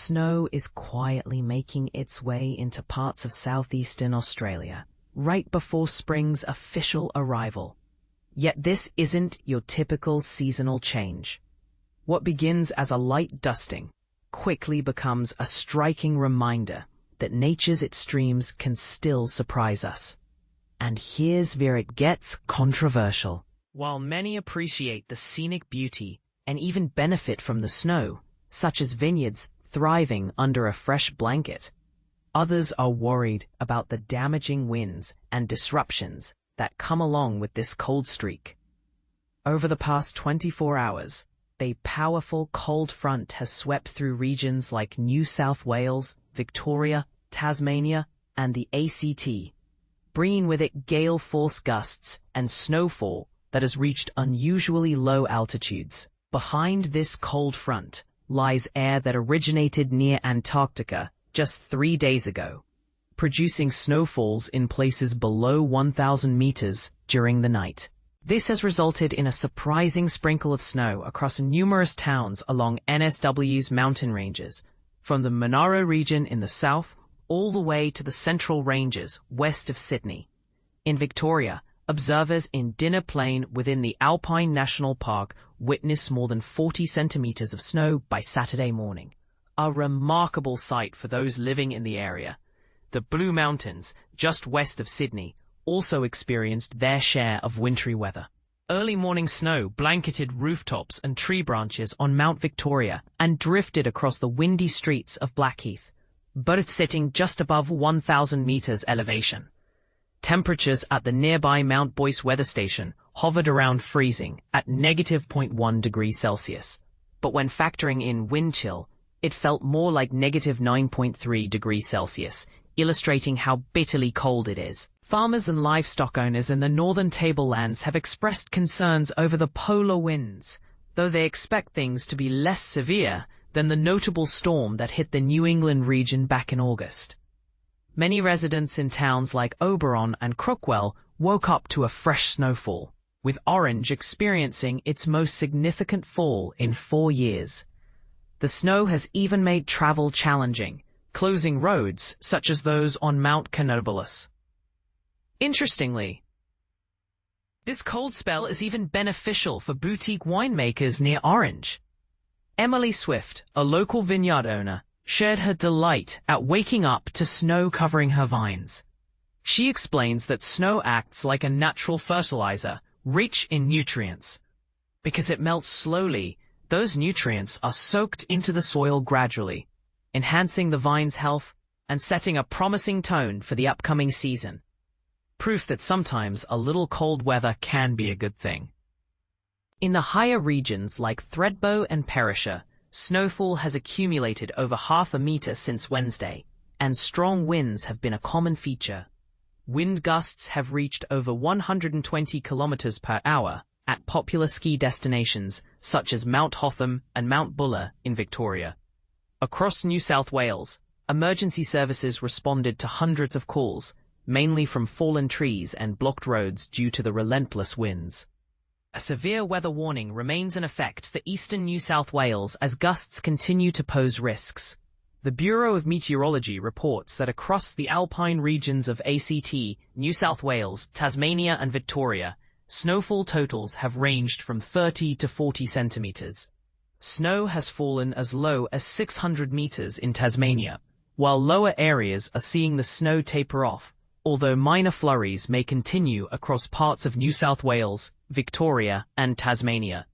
snow is quietly making its way into parts of southeastern Australia, right before spring's official arrival. Yet this isn't your typical seasonal change. What begins as a light dusting quickly becomes a striking reminder that nature's extremes can still surprise us. And here's where it gets controversial. While many appreciate the scenic beauty and even benefit from the snow, such as vineyards thriving under a fresh blanket, others are worried about the damaging winds and disruptions that come along with this cold streak. Over the past 24 hours, a powerful cold front has swept through regions like New South Wales, Victoria, Tasmania, and the ACT, bringing with it gale-force gusts and snowfall that has reached unusually low altitudes. Behind this cold front lies air that originated near Antarctica just 3 days ago, producing snowfalls in places below 1,000 meters during the night. This has resulted in a surprising sprinkle of snow across numerous towns along NSW's mountain ranges, from the Monaro region in the south all the way to the Central Ranges west of Sydney. In Victoria, observers in Dinner Plain within the Alpine National Park witnessed more than 40 centimeters of snow by Saturday morning, a remarkable sight for those living in the area. The Blue Mountains, just west of Sydney, also experienced their share of wintry weather. Early morning snow blanketed rooftops and tree branches on Mount Victoria and drifted across the windy streets of Blackheath, both sitting just above 1,000 meters elevation. Temperatures at the nearby Mount Boyce weather station hovered around freezing at -0.1 degrees Celsius, but when factoring in wind chill, it felt more like -9.3 degrees Celsius, illustrating how bitterly cold it is. Farmers and livestock owners in the northern tablelands have expressed concerns over the polar winds, though they expect things to be less severe than the notable storm that hit the New England region back in August. Many residents in towns like Oberon and Crookwell woke up to a fresh snowfall, with Orange experiencing its most significant fall in 4 years. The snow has even made travel challenging, closing roads such as those on Mount Canobolas. Interestingly, this cold spell is even beneficial for boutique winemakers near Orange. Emily Swift, a local vineyard owner, shared her delight at waking up to snow covering her vines. She explains that snow acts like a natural fertilizer, rich in nutrients. Because it melts slowly, those nutrients are soaked into the soil gradually, enhancing the vine's health and setting a promising tone for the upcoming season. Proof that sometimes a little cold weather can be a good thing. In the higher regions like Thredbo and Perisher, snowfall has accumulated over 0.5 meter since Wednesday, and strong winds have been a common feature. Wind gusts have reached over 120 kilometers per hour at popular ski destinations such as Mount Hotham and Mount Buller in Victoria. Across New South Wales, emergency services responded to hundreds of calls, mainly from fallen trees and blocked roads due to the relentless winds. A severe weather warning remains in effect for eastern New South Wales as gusts continue to pose risks. The Bureau of Meteorology reports that across the alpine regions of ACT, New South Wales, Tasmania and Victoria, snowfall totals have ranged from 30 to 40 centimeters. Snow has fallen as low as 600 meters in Tasmania, while lower areas are seeing the snow taper off, although minor flurries may continue across parts of New South Wales, Victoria, and Tasmania.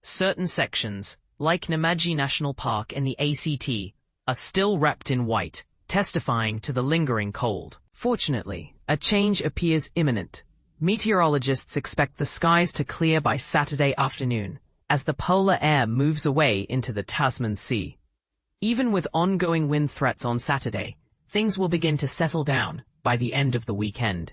Certain sections, like Namadgi National Park in the ACT, are still wrapped in white, testifying to the lingering cold. Fortunately, a change appears imminent. Meteorologists expect the skies to clear by Saturday afternoon, as the polar air moves away into the Tasman Sea. Even with ongoing wind threats on Saturday, things will begin to settle down by the end of the weekend.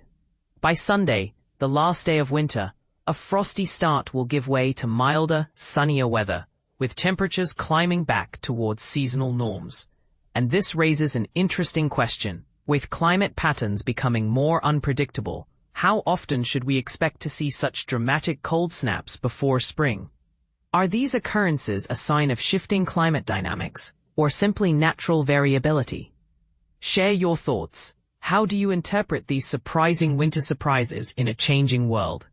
By Sunday, the last day of winter, a frosty start will give way to milder, sunnier weather, with temperatures climbing back towards seasonal norms. And this raises an interesting question. With climate patterns becoming more unpredictable, how often should we expect to see such dramatic cold snaps before spring? Are these occurrences a sign of shifting climate dynamics, or simply natural variability? Share your thoughts. How do you interpret these surprising winter surprises in a changing world?